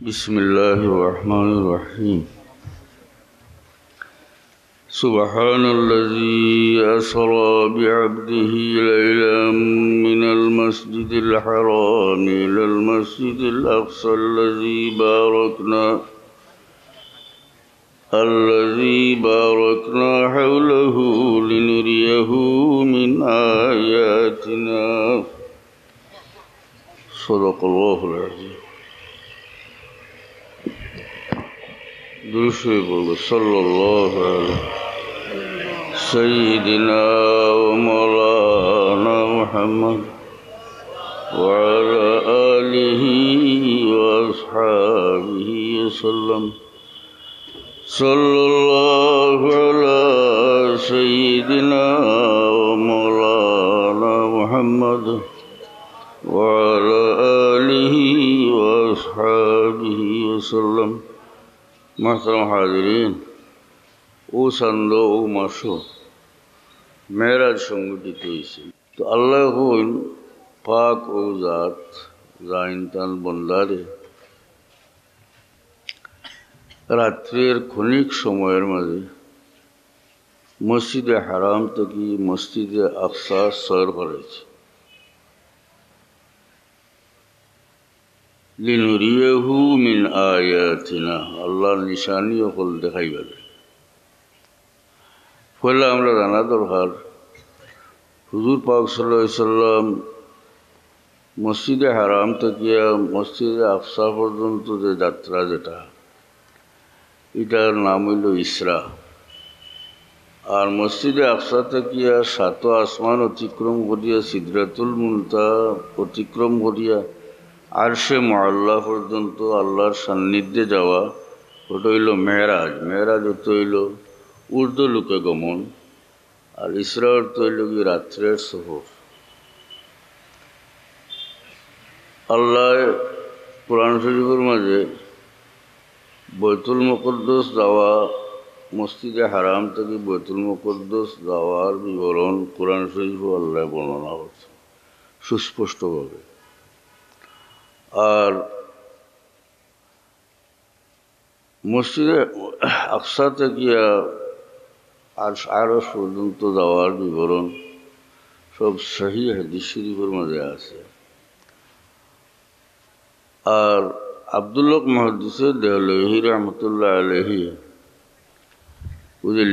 بسم الله الرحمن الرحيم. سبحان الذي أسرى بعبده ليلا من المسجد الحرام إلى المسجد الأقصى الذي باركنا حوله لنريه من آياتنا. صدق الله العظيم. صلى الله على سيدنا ومولانا محمد وعلى آله وأصحابه وسلم. صلى الله على سيدنا ومولانا محمد وعلى آله وأصحابه وسلم. محترم حاضرین، ও ছন্দ ও মাসো মেরাজ সংগঠিত হয়েছে। তো আল্লাহ হইল পাক ও জাত জাইনতান বন্দারে রাত্রের ক্ষণিক সময়ের মাঝে মসজিদে হারাম থেকে মসজিদে আকসা সর করেছে। লিনুরিয়াহু মিন আয়াতিনা, আল্লাহর নিশানি সকল দেখাইবার। পয়লা আমরা জানা দরকার, হুজুর পাক সাল্লাল্লাহু আলাইহি সাল্লাম মসজিদে হারাম থেকে মসজিদে আকসা পর্যন্ত যে যাত্রা, যেটা এটার নাম হইল ইসরা। আর মসজিদে আকসা থেকে সাত আসমান অতিক্রম করিয়া সিদরাতুল মুনতাহা অতিক্রম করিয়া আরশে মুআল্লা পর্যন্ত আল্লাহর সান্নিধ্যে যাওয়া, ওটা হইল মেরাজ। মেরাজ অর্থ হইল ঊর্ধ্বলোকে গমন, আর ইসরা অর্থ হইল কি রাত্রের সফর। আল্লাহ কোরআন শরীফের মাঝে বাইতুল মুকদ্দাস যাওয়া, মসজিদে হারাম থেকে বাইতুল মুকদ্দাস যাওয়ার বিবরণ কোরআন শরীফে আল্লাহ বর্ণনা করছে সুস্পষ্টভাবে। আর মসজিদে আকসা থেকে আরশ পর্যন্ত যাওয়ার বিবরণ সব সহিহ হাদিস শরীফের মাঝে আছে। আর আব্দুল্লাহ মুহাদ্দিস দেহলভী রহমতুল্লাহ আলাইহি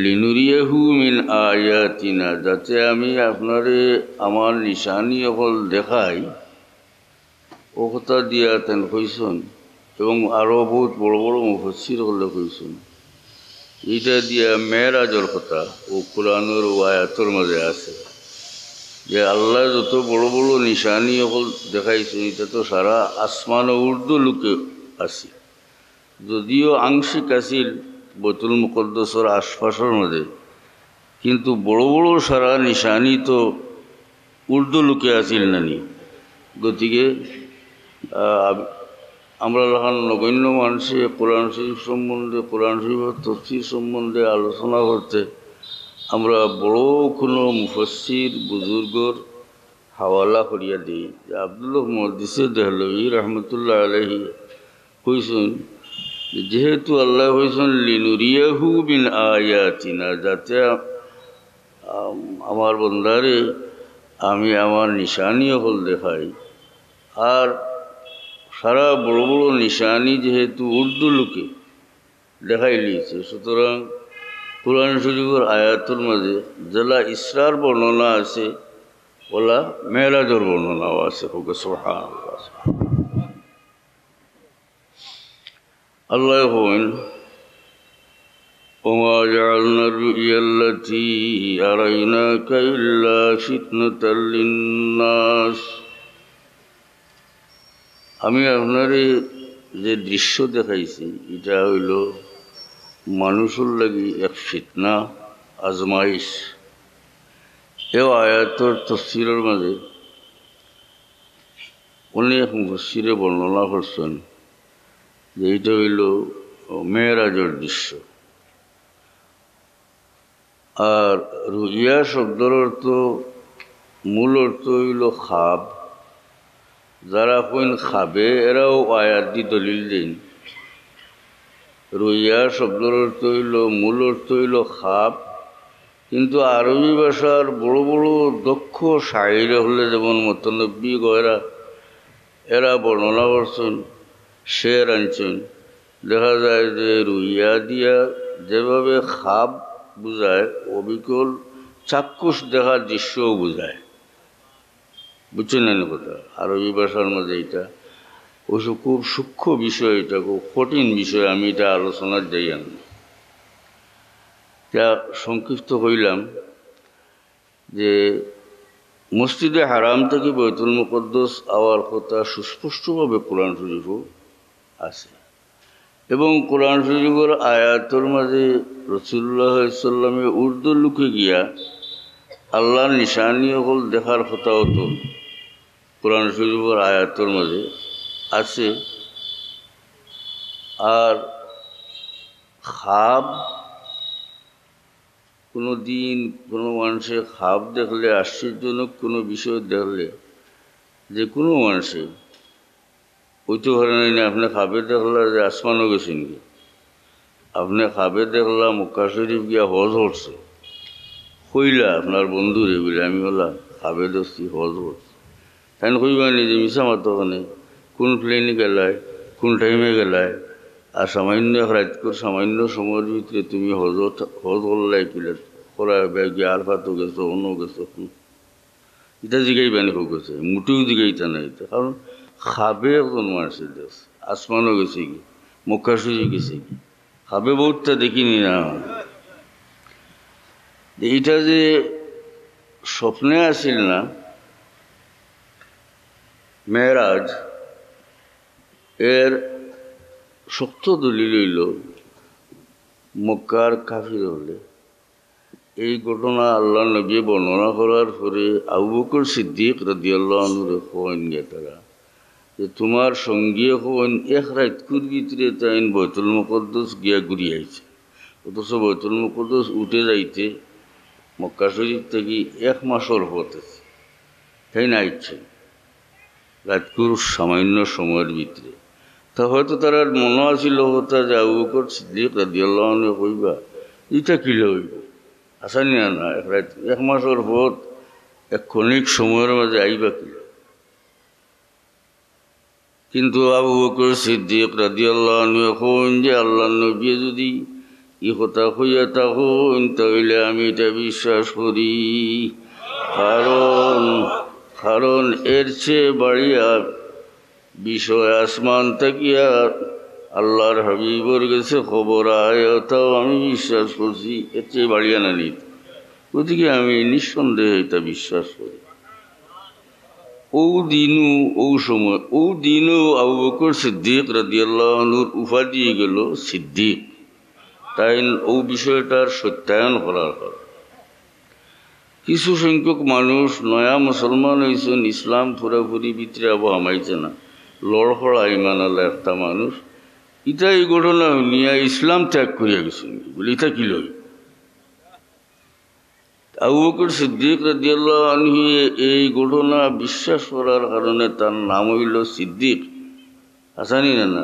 লিনুরিয়াহু মিন আয়াতিনা, যাতে আমি আপনারে আমার নিশানি সকল দেখাই, ও কথা দিয়া তেন কইসন। এবং আরও বহুত বড় বড় মুফাসসির হলে কইসন, এইটা দিয়া মেরাজর কথা ও কোরআনের ও আয়াতের মাঝে আছে যে আল্লাহ যত বড় বড় নিশানি সকল দেখাইছেন, এটা তো সারা আসমান ও উর্দু লোকে আছে। যদিও আংশিক আছিল বাইতুল মুকদ্দাসের আশপাশের মাঝে, কিন্তু বড় বড় সারা নিশানি তো উর্দু লোকে আছিল নানি। গতিকে আমরা যখন নগণ্য মানুষে কোরআন শরীফ সম্বন্ধে, কোরআন শরীফের তফসির সম্বন্ধে আলোচনা করতে আমরা বড় কোনো মুফাসসির বুজুর্গর হাওয়ালা করিয়া দিই। আব্দুল্লাহ মুহাদ্দিস দেহলভী রহমতুল্লাহ আলাইহি কইছেন, যেহেতু আল্লাহ কইছেন লিনুরিয়াহু মিন আয়াতিনা, যাতে আমার বন্দারে আমি আমার নিশানি হল দেখাই। আর সারা বড় বড় নিশানি যেহেতু উর্দু লোকে দেখাই লিয়েছে, সুতরাং কোরআন শরীফের আয়াতের মাঝে যেলা ইসরার বর্ণনা আছে, ওলা মেরাজের বর্ণনাও আছে। হোক সুবহানাল্লাহ। আল্লাহ বলেন, ওমা জাআলনা রুইয়া আল্লাতী আরাইনাকা ইল্লা ফিতনাতাল লিন্নাস, আমি আপনারে যে দৃশ্য দেখাইছি এটা হইল মানুষের লাগি এক ফিতনা, আজমাইশ। এও আয়াতের তফসিরের মাঝে অনেক মুফাসসিরে বর্ণনা করছেন যে এইটা হইল মেরাজের দৃশ্য। আর রুইয়া শব্দের অর্থ, মূল অর্থ হইল খাব। যারা কইন খাবে এরাও আয়াত দি দলিল দেন রুইয়া শব্দের অর্থ হইল, মূল অর্থ হইল খাপ। কিন্তু আরবি ভাষার বড় বড় দক্ষ শায়ের হলে যেমন মতনব্বী গয়রা, এরা বর্ণনা করছেন, শের আনছেন। দেখা যায় যে রুইয়া দিয়া যেভাবে খাপ বুঝায়, অবিকল চাক্ষুষ দেখার দৃশ্যও বুঝায়। বুঝছেন না কথা? আরবি ভাষার মধ্যে এটা ওইসব খুব সূক্ষ্ম বিষয়, এটা খুব কঠিন বিষয়। আমি এটা আলোচনার যাই না, যা সংক্ষিপ্ত হইলাম যে মসজিদে হারাম থেকে বাইতুল মুকদ্দাস আওয়ার কথা সুস্পষ্টভাবে কোরআন শরীফও আছে, এবং কোরআন শরীফের আয়াতের মাঝে রাসূলুল্লাহ সাল্লাল্লাহু আলাইহি ওয়াসাল্লামে উর্দু লুকে গিয়া আল্লাহর নিশানি হল দেখার কথাও তো কোরআন শরীফের আয়াতের মাঝে আছে। আর খাব, কোনো দিন কোনো মানুষের খাব দেখলে, আশ্চর্যজনক কোনো বিষয় দেখলে, যে কোনো মানুষে ওইতো ধরেন না, আপনি খাবে দেখলা যে আসমানও গেছেন কি, আপনি খাবে দেখলা মক্কা শরীফ গিয়া হজ হচ্ছে, কইলা আপনার বন্ধুরে বলে আমি হলা খাবে দোস্তি হজ হচ্ছে, তাই কইবা নি যে মিশা মাতো ওখানে কোন প্লেনে গেলায়, কোন টাইমে গেলায়, আর সামান্য রাতকর সামান্য সময়ের ভিতরে তুমি হজ করলাই কিলে করা গিয়ে আর ফাতো গেছো, অন্য গেছো, এটা জিগাই বানি হোক গেছে, মুটেও জিগাইতা না এটা। কারণ খাবে একজন মানুষের দেশ, আসমানও গেছে কি, মক্কা শরীফ গেছে কি, খাবে বহুতটা দেখিনি না। এইটা যে স্বপ্নে আসিল না মেরাজ, এর শক্ত দলিল হইল মক্কার কাফির হলে এই ঘটনা আল্লাহ নবী বর্ণনা করার পরে আবু বকর সিদ্দিক রাদিয়াল্লাহু আনহু কইন গে তারা যে তোমার সঙ্গী হন এক রাতকুর ভিতরে তাইন বাইতুল মুকদ্দাস গিয়া ঘুরিয়ে আইছে, অথচ বাইতুল মুকদ্দাস উঠে যাইতে মক্কা শরীফ থেকে 1 মাসের পথ আছে, তাই না ইচ্ছে রাতকুর সামান্য সময়ের ভিতরে। তা হয়তো তারা মনে আসিল কথা যে আবু বকর সিদ্দিক রাদিয়াল্লাহু আনহু কইবা এটা কিলে হইব, আসানি না 1 মাসের পথ এক ক্ষণিক সময়ের মাঝে আইবা কি। কিন্তু আবু বকর সিদ্দিক রাদিয়াল্লাহু আনহু কইন যে আল্লাহর নবী যদি ই কথা কইয়া থাকুন তাহলে আমি এটা বিশ্বাস করি, কারণ এর চেয়ে বাড়িয়া বিষয় আসমান থাকিয়া আল্লাহর হাবিবর গেছে খবর আয়, তাও আমি বিশ্বাস করছি, এর চেয়ে বাড়িয়া না নিত। গতিকে আমি নিঃসন্দেহে এটা বিশ্বাস করি। ও সময় আবু বকর সিদ্দিক রাদিয়াল্লাহু আনহুর উপাধি গেল সিদ্দিক, তাই ও বিষয়টার সত্যায়ন করার পর কিছু সংখ্যক মানুষ নয়া মুসলমান হয়েছেন, ইসলাম পুরাপুরি ভিতরে আবু হামাইছে না, লড়হড়া ইমান আল্লাহ একটা মানুষ ইটা এই ঘটনা নিয়ে ইসলাম ত্যাগ করিয়া গেছেন বলে ইটা কি লই। আবু বকর সিদ্দিক রাদিয়াল্লাহু আনহু এই ঘটনা বিশ্বাস করার কারণে তার নাম হইল সিদ্দিক, আসানি না।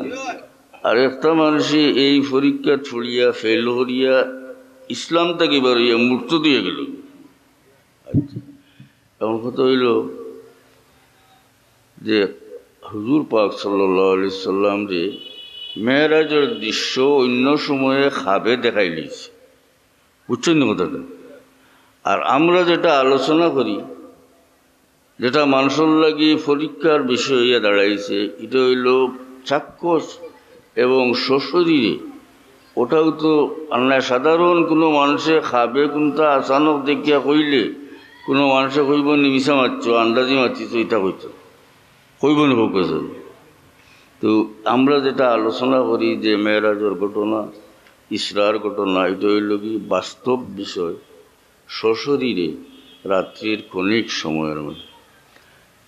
আর একটা মানুষে এই পরীক্ষা ছড়িয়া ফেল করিয়া ইসলাম থেকে বাড়িয়া মূর্ত দিয়ে গেল। আচ্ছা, এমন কথা হইল যে হুজুর পাক সাল্লাল্লাহু আলাইহি সাল্লাম যে মেরাজের দৃশ্য অন্য সময়ে খাবে দেখাই লিছে, বুঝছেন না কথাটা। আর আমরা যেটা আলোচনা করি, যেটা মানুষের লাগি পরীক্ষার বিষয় হইয়া দাঁড়াইছে, এটা হইল চাক্ষুষ এবং সশরীরে। ওটাও তো আমরা সাধারণ কোনো মানুষে খাবে কোনটা আচানক দেখিয়া কইলে কোনো মানুষে কইব নি মিশা মারছ, আন্দাজি মারছিস, এটা কইত কইব না হোক। তো আমরা যেটা আলোচনা করি যে মেরাজের ঘটনা, ইসরার ঘটনা, এটা হইল কি বাস্তব বিষয়, সশরীরে রাত্রির ক্ষণিক সময়ের মধ্যে।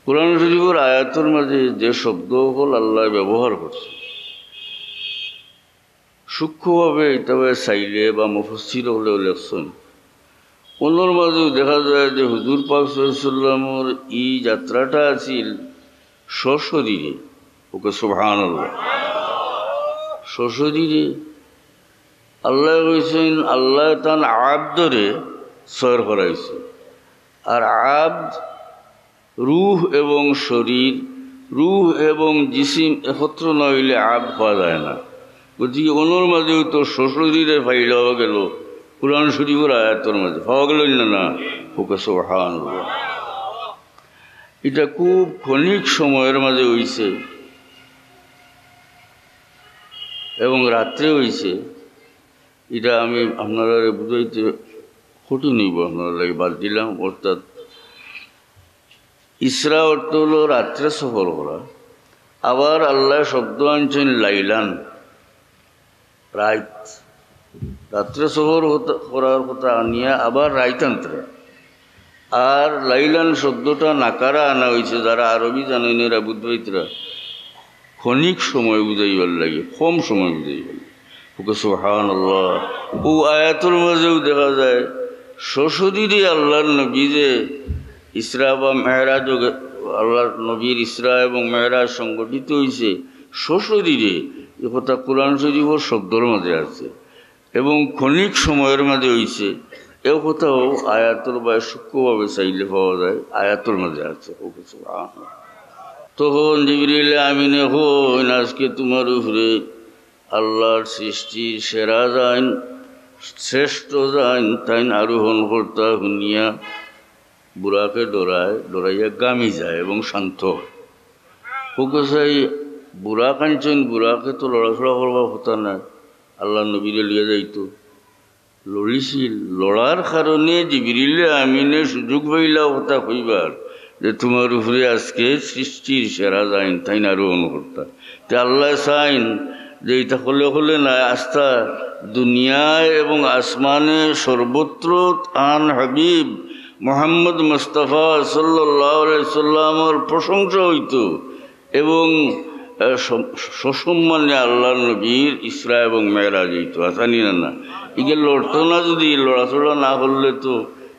কোরআন শরীফের আয়াতের মাঝে যে শব্দ হল আল্লাহ ব্যবহার করছে সূক্ষ্মভাবে, তবে চাইলে বা মুফাসসির হলেও লেখছেন, অন্যর মাঝেও দেখা যায় যে হুজুর পাক সাল্লাল্লাহু আলাইহি ওয়াসাল্লামের এই যাত্রাটা আছিল সশরীরে। ওকে সুবহানাল্লাহ, সশরীরে আল্লাহ কইছেন আল্লাহ তান আব্দরে সয়র করাইছে। আর আব্দ রূহ এবং শরীর, রূহ এবং জিসিম একত্র নইলে আব্দ পাওয়া যায় না। গতিকে অনুর মাঝেও তো শ্বশুরীরে ফাইল হওয়া গেল কুরআন শরীফের আয়াতের মাঝে পাওয়া গেল না। ওকে সুবহানাল্লাহ। এটা খুব ক্ষণিক সময়ের মাঝে হইছে এবং রাত্রে হইছে। এটা আমি আপনারা বুঝাইতে কঠিন নিব, আপনারা লাগে বাদ দিলাম। অর্থাৎ ইসরা অর্থ হলো রাত্রে সফর করা। আবার আল্লাহ শব্দ আনছেন লাইলান, রাত। রাত্রে সফর করার কথা আনিয়া আবার রাইত আনতে। আর লাইলান শব্দটা নাকারা আনা হয়েছে, যারা আরবি জানেন এরা বুঝবাইতরা ক্ষণিক সময় বুঝাইবার লাগে, কম সময় বুঝাইবার লাগে। ওকে সুবহানাল্লাহ। ও আয়াতুর মাঝেও দেখা যায় সশরীরে আল্লাহর নবী যে ইসরা বা মেহরাজ, আল্লাহর নবীর ইসরা এবং মেহরাজ সংগঠিত হয়েছে সশরীরে, এ কথা কোরআন শরীফের শব্দের মাঝে আছে এবং ক্ষণিক সময়ের মাঝে হয়েছে। এ কথাও আয়াতুর বা সূক্ষ্মভাবে চাইলে পাওয়া যায়, আয়াতুর মাঝে আছে। ওকে সুবহানাল্লাহ। তখন জিবরিল আমিনে হইন আজকে তোমার উপরে আল্লাহর সৃষ্টির সেরা যাইন, শ্রেষ্ঠ যাইন তাইন আরোহণ কর্তা শুনিয়া বুড়াকে ডরাইয়া গামি যায় এবং শান্ত। ওকে চাই বুড়া কাঞ্চন, বুড়াকে তো লড়াচড়া করবার কথা না, আল্লাহ নবীরে লিয়ে যাইতো, লড়িছিল। লড়ার কারণে জিবরিল আমিনে সুযোগ পাইলা কথা কইবার যে তোমার উপরে আজকে সৃষ্টির সেরা যাইন তাই না আরোহণ কর্তা। তে আল্লাহ চাইন যে এটা হলে হলে না, আস্থা দুনিয়ায় এবং আসমানে সর্বত্র আন হাবিব মোহাম্মদ মুস্তাফা সাল্লাল্লাহু আলাইহি সাল্লামের প্রশংসা হইত এবং সসম্মানে আল্লাহ নবীর ইসরা এবং মেরাজ হইত। আসানি না এগুলো লড়তো না, যদি লড়াচড়া না করলে তো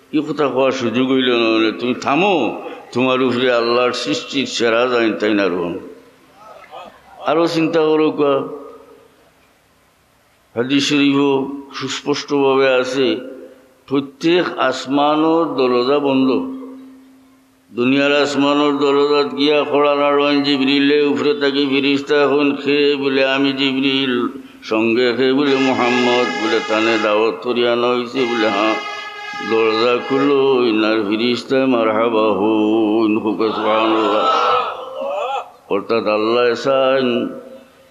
কি কথা হওয়ার সুযোগ হইল না। তুমি থামো, তোমার উপরে আল্লাহর সৃষ্টির সেরা যাইন তাই না রোহন। আরও চিন্তা করো, হাদিস শরীফও সুস্পষ্টভাবে আছে প্রত্যেক আসমানোর দরজা বন্ধ। দুনিয়ার আসমানোর দরজাত গিয়া খোড়া নাড়েন জিবরিলে, উপরে থাকি ফিরিস্তা এখন খেয়ে বলে আমি জিবরিল, সঙ্গে খেয়ে বলে মোহাম্মদ বলে তানে দাওয়াত করিয়া আনা হয়েছে বলে হ্যাঁ। দরজা খুলো, ইনার ফিরিস্তা মারহাবা হইন। সুবহানাল্লাহ। অর্থাৎ আল্লাহ চান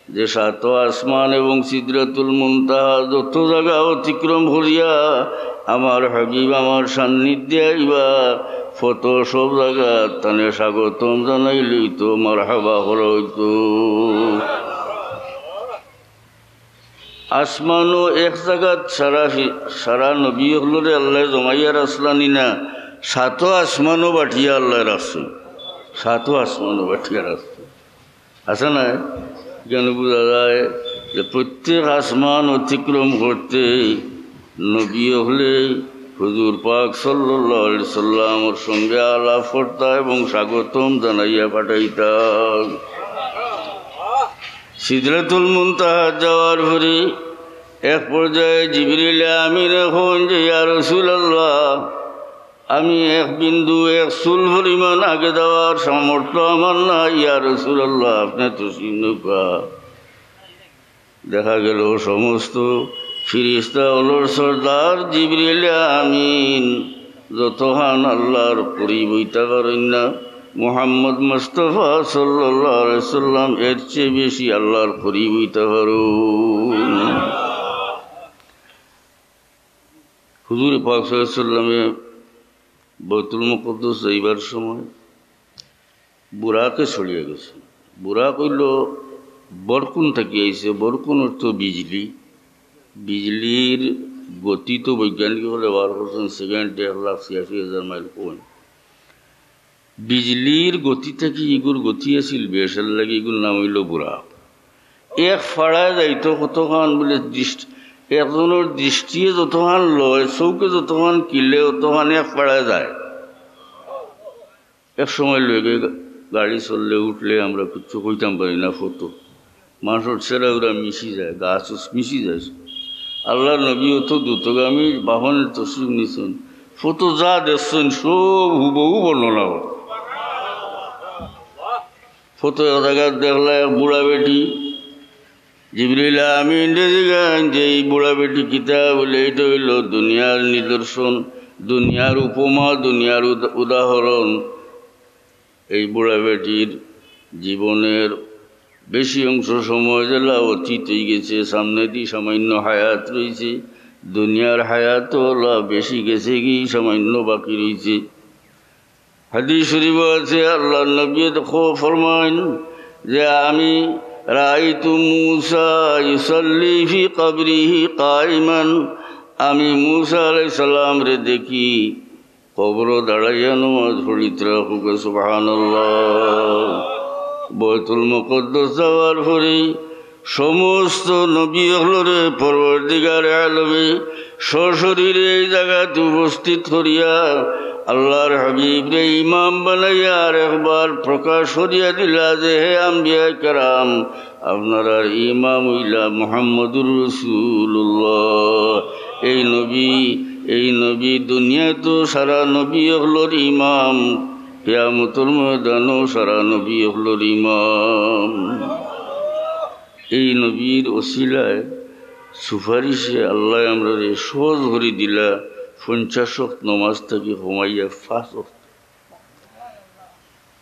যে সাত আসমান এবং সিদরাতুল মুনতাহা যত জায়গা অতিক্রম করিয়া আমার হাবিব আমার সান্নিধ্যে আইবা, ফত সব জায়গা তানে স্বাগতম জানাইলই তো মারহাবা হইতো। আসমানও এক জায়গাত সারা নবী হলরে আল্লাহ জমাইয়া রাসলানি না, সাত আসমানও বাঠিয়া আল্লাহ রাখছে, সাত আসমানও বাঠিয়া রাখছে। আছে না? কেন বোঝা যায় যে প্রত্যেক আসমান অতিক্রম করতে নবী হলে হুজুর পাক সাল্লাল্লাহু আলাইহি সাল্লামের সঙ্গে আলাপ করতা এবং স্বাগতম জানাইয়া পাঠাইতা। সিদরাতুল মুনতাহা যাওয়ার পরে এক পর্যায়ে জিবরিল আমিন এখন যে ইয়া রাসূলুল্লাহ, আমি এক বিন্দু এক চুল পরিমাণ আগে দেওয়ার সামর্থ্য আমার না, ইয়া রাসূলুল্লাহ আপনি তো সিনুকা। দেখা গেল সমস্ত ফিরিস্তা ওলর সর্দার জিবরিল আমিন যতহান আল্লাহর পরিবইতা করেন না, মুহাম্মদ মুস্তাফা সাল্লাল্লাহু আলাইহি সাল্লাম এর চেয়ে বেশি আল্লাহর পরিবইতা করুন। হুজুর পাক সাল্লাল্লাহু আলাইহি সাল্লামে বাইতুল মুকদ্দাস যাইবার সময় বুরাকে ছড়িয়ে গেছে। বুরাক হইল বরকুন থেকে আইছে। বরকুন অর্থ বিজলি। বিজলির গতি তো বৈজ্ঞানিকভাবে ব্যবহার করছেন সেকেন্ড 1,86,000 মাইল কোন। বিজলির গতি থেকে ইগুর গতি আছিল বেশার লাগে, ইগুর নাম হইল বুরাক। এক ফাড়ায় যাইতো কতক্ষণ বলে একজনের দৃষ্টিয়ে যতক্ষণ লয়, চৌকে যতক্ষণ কিলে অতক্ষণ এক ফাড়ায় যায়। এক সময় লেগে গাড়ি চললে উঠলে আমরা কিচ্ছু কইতাম পারি না, ফটো মানুষের ছেড়া ওরা মিশি যায়, গাছ মিশি যায়। আল্লাহ নবী তো দ্রুতগামী বাহনে তসরিফ নিছেন, ফটো যা দেখছেন সব হুবহু বর্ণনা করে। ফটো জায়গা দেখলা এক বুড়া বেটি, জিবরিল আমিন গান যে এই বুড়া বেটি কিতা বলে, এটা হইল দুনিয়ার নিদর্শন, দুনিয়ার উপমা, দুনিয়ার উদাহরণ। এই বুড়া বেটির জীবনের বেশি অংশ সময় জেলা অতীত হয়ে গেছে, সামনে দিয়ে সামান্য হায়াত রয়েছে, দুনিয়ার হায়াত বেশি গেছে কি সামান্য বাকি রয়েছে। হাদিস শরীফ আছে আল্লাহ নবী দেখো ফরমাইন যে আমি রাআইতু মূসা ইউসাল্লি ফি কবরিহি কাইমান, আমি মূসা আলাইহিস সালাম রে দেখি কবর দাঁড়াইয়া নামাজ পড়িতে। সুবহানাল্লাহ। বাইতুল মুকদ্দাস যাওয়ার পরে সমস্ত নবী হলরে পরওয়ারদিগারে আলমে সশরীরে এই জায়গাতে উপস্থিত করিয়া আল্লাহর হাবিব রে ইমাম বানাইয়া আর একবার প্রকাশ করিয়া দিলা যে হে আম্বিয়া কেরাম, আপনারা ইমাম হইলা মুহাম্মদুর রাসূলুল্লাহ। এই নবী দুনিয়া তো সারা নবী হলর ইমাম, কিয়ামতের ময়দানও সারা নবী হলর ইমাম। এই নবীর ওসিলায় সুপারিশে আল্লাহ আমরা সহজ করে দিলা 50 ওয়াক্ত নমাজ থেকে কমাইয়া 5 ওয়াক্ত।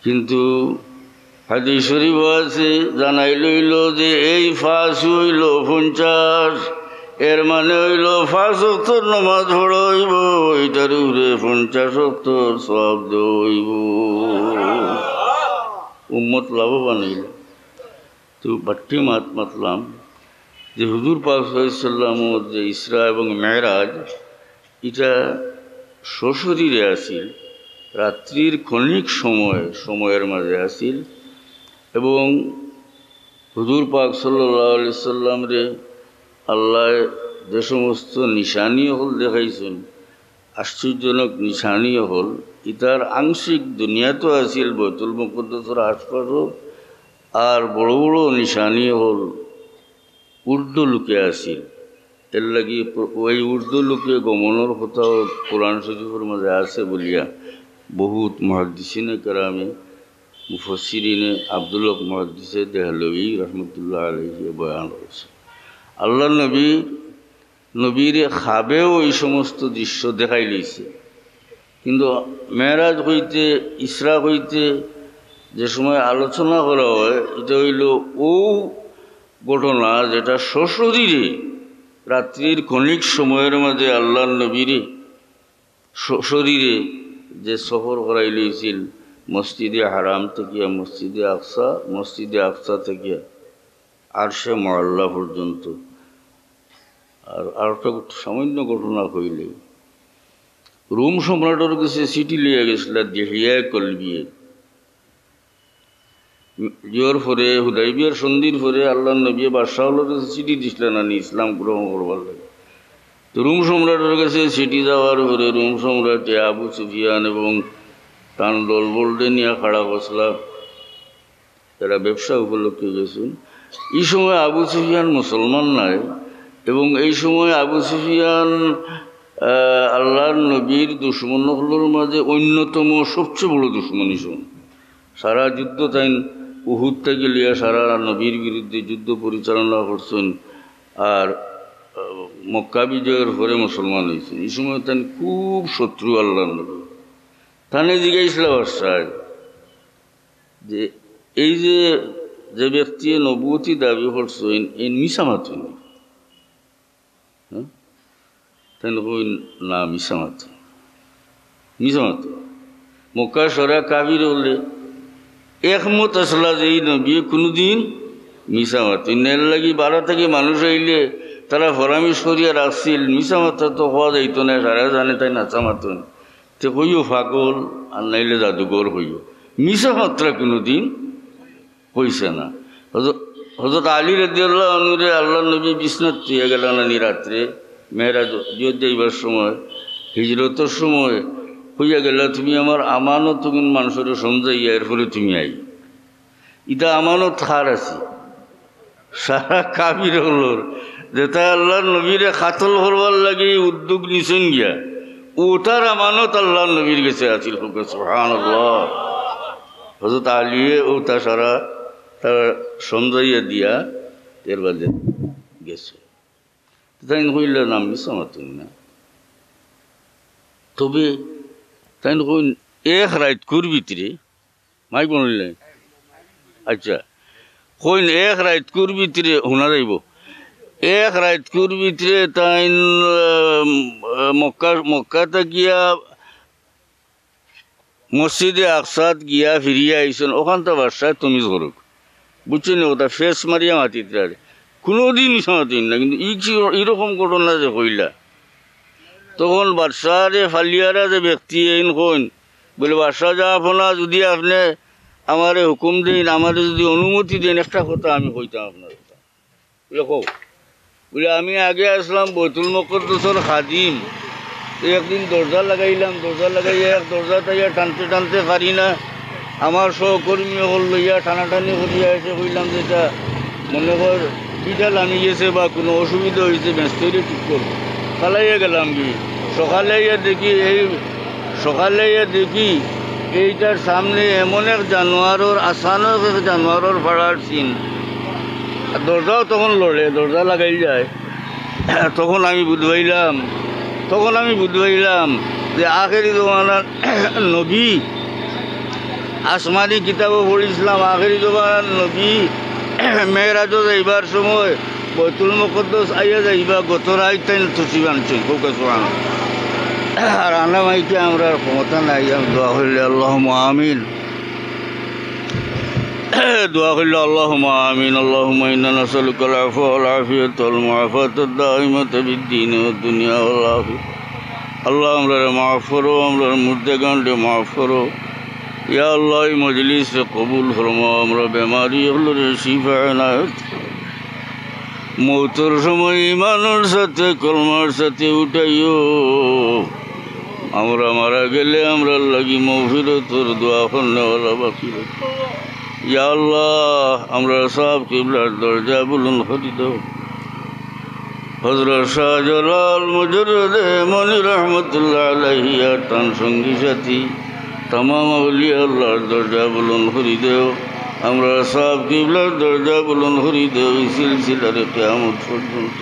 কিন্তু হাদিস শরীফ আছে জানাই লইল যে এই 5 হইল 50, এর মানে হইল 5 ওয়াক্ত নমাজ পড়া হইব, এটার উপরে 50 ওয়াক্ত সওয়াব হইব। উম্মত লাভবান হইল। তো বাট্টি মাতলাম যে হুজুর পাক সাল্লাল্লাহু আলাইহি ওয়াসাল্লামের যে ইসরা এবং মেরাজ, এটা সশরীরে আসিল, রাত্রির ক্ষণিক সময়ের মাঝে আসিল। এবং হুজুর পাক সাল্লাল্লাহু আলাইহি ওয়াসাল্লাম রে আল্লাহ যে সমস্ত নিশানি হল দেখাইছেন, আশ্চর্যজনক নিশানি হল, ইতার আংশিক দুনিয়াতেও আসিল বাইতুল মুকদ্দাসের আশপাশও, আর বড় বড় নিশানি হল উর্দু লোকে আসিল। এর লাগি ওই উর্দু লোকে গমনের কথাও কোরআন শরীফের মাঝে আছে বলিয়া বহুত মুহাদ্দিসিনে কেরামে মুফাসসিরিনে আব্দুল হক মুহাদ্দিসে দেহলভী রহমতুল্লাহ আলাইহি বয়ান করেছে। আল্লাহ নবীর খাবেও এই সমস্ত দৃশ্য দেখাই লইছে। কিন্তু মেরাজ হইতে ইসরা হইতে যে সময় আলোচনা করা হয়, এটা হইল ও ঘটনা যেটা সশরীরে রাত্রির ক্ষণিক সময়ের মাঝে আল্লাহ নবীর শরীরে যে সফর করাই লইছিল মসজিদে হারাম থেকে মসজিদে আকসা থেকে আরশে মুআল্লা পর্যন্ত। আর একটা সামান্য ঘটনা কইলে, রোম সম্রাটের কাছে চিঠি লিয়ে গেছিল দেহিয়া কলবিয়ে, জিওর পরে হুদাইবিয়ার সন্ধির পরে আল্লাহ নবী বাদশাহর কাছে চিঠি দিছিলেন আনি ইসলাম গ্রহণ করবার লাগে। তো রোম সম্রাটের কাছে চিঠি যাওয়ার পরে রোম সম্রাট আবু সুফিয়ান এবং তান দল বলতে নিয়ে খাড়া বসলা, এরা ব্যবসা উপলক্ষে গেছেন। এই সময় আবু সুফিয়ান মুসলমান নাই, এবং এই সময় আবু সুফিয়ান আল্লাহর নবীর দুশ্মনগুলোর মাঝে অন্যতম সবচেয়ে বড় দুশ্মনী শুন। সারা যুদ্ধ তাই উহুদ থেকে লিয়া সারা নবীর বিরুদ্ধে যুদ্ধ পরিচালনা করছেন, আর মক্কা বিজয়ের পরে মুসলমান হয়েছেন। এই সময় তাই খুব শত্রু আল্লাহর নবী। তানে জিজ্ঞাসা বাদশাহ যে এই যে ব্যক্তি নবুয়তি দাবি করছেন এই মিশা মাত্র নেই, হ্যাঁ তাই না মিশা মাত্র মক্কা সরা কাবির হলে একমত আসলা যে এই নবী কোনোদিন মিশা মাত্র নেল লাগি 12 থেকে মানুষ আইলে তারা ফরামিশ করিয়া রাখছিল, মিশা মাত্রা তো হওয়া যাইতো না, সারা জানে তাই নাচা মাত্র না। তে হইও পাগল আর নাইলে জাদুঘর হইও, মিশা মাত্রা কোনোদিন হইছে না। হযরত আলী রাদিয়াল্লাহু আনহু রে আল্লাহ নবী বিছনাত তুইয়া গেলেন আনি রাত্রে মেরাজ যাইবার সময়, হিজরতের সময় হইয়া গেল, তুমি আমার আমানত তুমি মানুষের সমঝাইয়া এর ফলে তুমি আই, ইটা আমানত খার আছে। সারা কাবির হলোর যেটা আল্লাহর নবীরে খাতল করবার লাগে উদ্যোগ নিছেন গিয়া ওটার আমানত আল্লাহর নবীর কাছে আছিল। সুবহানাল্লাহ। হযরত আলীয়ে ওটা সারা তার সমঝাইয়া দিয়া এর বাদে গেছে। তাই কইলে নাম মিসামাতুন না, তবে তাই কইন এক রাত কুর ভিতরে মাইক বললেন, আচ্ছা কইন এক রাত কুর ভিতরে শোনা যাইব, এক রাত কুর ভিতরে তাই মক্কাতে গিয়া মসজিদে আকসাদ গিয়া ফিরিয়া আইসেন। ওখান তো বাদশাহ তমিজ করুক, বুঝছেন ওটা ফেস মারিয়া মাতিতে আর কোনোদিন মিশামাতিন না। কিন্তু এইরকম ঘটনা যে কইলা, তখন বাদশাহরে ফালিয়ারা যে ব্যক্তি এইন কইন বলে, বাদশাহ যা আপনা যদি আপনি আমারে হুকুম দিন, আমারে যদি অনুমতি দেন, একটা কথা আমি কইতাম আপনার কথা বলে কও। বলে আমি আগে আসলাম বাইতুল মুকদ্দাসের খাদিম, একদিন দরজা লাগাইলাম, দরজা লাগাইয়া এক দরজা তাইয়া টানতে টানতে পারি না, আমার সহকর্মী হল লইয়া টানাটানি করিয়া এসে কইলাম যেটা মনে কর পিঠা লামি গেছে বা কোনো অসুবিধা হয়েছে ব্যস্তরে ঠিক করবো, চালাইয়া গেলাম কি সকালে দেখি এইটার সামনে এমন এক জানোয়ারের আসানক এক জানোয়ারের ফাড়ার সিন। দরজাও তখন লড়ে, দরজা লাগাই যায়। তখন আমি বুঝবাইলাম যে আখেরি জমানার নবী, আসমানি কিতাবও পড়িছিলাম, আখেরি জমানার নবী মেয়েরাজও যাইবার সময় বাইতুল মুকদ্দাস আইয়া যাইবা গত রাত তাই তসিব আনছেন কৌকাসমান। আর আনা মাইকে আমরা ক্ষমতা নাই, আমি দোয়া করলে আল্লাহুম্মা আমিন, দোয়া করলে আল্লাহুম্মা আমিন। আল্লাহুম্মা ইন্না নাসআলুকাল আফওয়া ওয়াল আফিয়াতা ওয়াল মুআফাতাদ দাইমাতা বিদ-দীন ওয়াদ দুনিয়া ওয়াল আখিরাহ। আল্লাহ আমরা মাফ করো, আমরা মুর্দাগানকে মাফ করো। ইয়া আল্লাহ এই মজলিসে কবুল ফরমাও, আমরা বেমারি হলে শিফা এনায়েত। মৌতের সময় ইমানের সাথে কলমার সাথে উঠাইও, আমরা মারা গেলে আমরা লাগি মাগফিরাতের দোয়া করনেওয়ালা বাকি রাখো। ইয়া আল্লাহ আমরা সব কিবলার দরজা বুলন্দ করে দাও। হযরত শাহজালাল মুজাররদ মনি রহমতুল্লাহ আলাইহি আর তার সঙ্গী সাথী तमाम औलिया अल्लाहर दर्जा बुलंद करी देओ। আমরা সব কিবলার দরজা বুলন্দ করি দেও এই সিলসিলার কিয়ামত পর্যন্ত।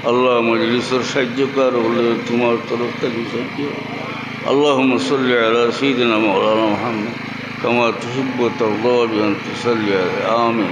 আল্লাহ মজলিসের সাহায্যকার হলে তোমার তরফ থেকে সাহায্য। আল্লাহুম্মা সাল্লি আলা সাইয়্যিদিনা মাওলানা মুহাম্মদ কামা তুহিব্বু ওয়া তারদা বিআন তুসাল্লি আলাইহি। আমিন।